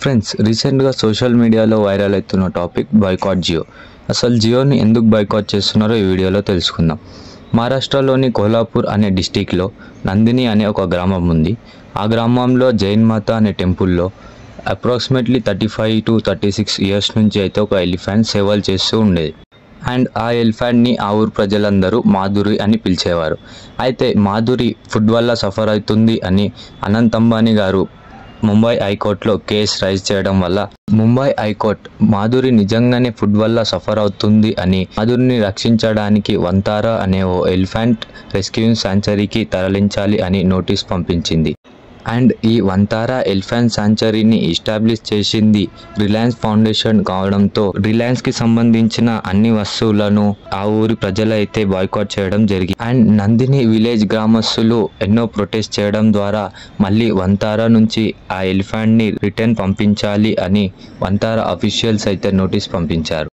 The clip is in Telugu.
ఫ్రెండ్స్, రీసెంట్గా సోషల్ మీడియాలో వైరల్ అవుతున్న టాపిక్ బాయ్కాట్ జియో. అసలు జియోని ఎందుకు బాయ్కాట్ చేస్తున్నారో ఈ వీడియోలో తెలుసుకుందాం. మహారాష్ట్రలోని కోల్హాపూర్ అనే డిస్టిక్లో నందిని అనే ఒక గ్రామం ఉంది. ఆ గ్రామంలో జైన్ మాత అనే టెంపుల్లో అప్రాక్సిమేట్లీ 35 to 36 ఇయర్స్ నుంచి అయితే ఒక ఎలిఫెంట్ సేవలు చేస్తూ ఉండేది. అండ్ ఆ ఎలిఫెంట్ని ఆ ఊరు ప్రజలందరూ మాధురి అని పిలిచేవారు. అయితే మాధురి ఫుడ్ వల్ల సఫర్ అవుతుంది అని అనంత్ అంబానీ గారు ముంబై హైకోర్టులో కేసు రైజ్ చేయడం వల్ల ముంబై హైకోర్టు మాధురి నిజంగానే ఫుడ్ వల్ల సఫర్ అవుతుంది అని మాధురిని రక్షించడానికి వంతారా అనే ఓ ఎలిఫెంట్ రెస్క్యూయింగ్ శాంక్చురీకి తరలించాలి అని నోటీస్ పంపించింది. అండ్ ఈ వంతారా ఎలిఫెంట్ శాంక్చురీని ఎస్టాబ్లిష్ చేసింది రిలయన్స్ ఫౌండేషన్ కావడంతో రిలయన్స్కి సంబంధించిన అన్ని వస్తువులను ఆ ఊరి ప్రజలైతే బాయ్కాట్ చేయడం జరిగింది. అండ్ నందిని విలేజ్ గ్రామస్తులు ఎన్నో ప్రొటెస్ట్ చేయడం ద్వారా మళ్ళీ వంతారా నుంచి ఆ ఎలిఫెంట్ని రిటర్న్ పంపించాలి అని వంతారా అఫీషియల్స్ అయితే నోటీస్ పంపించారు.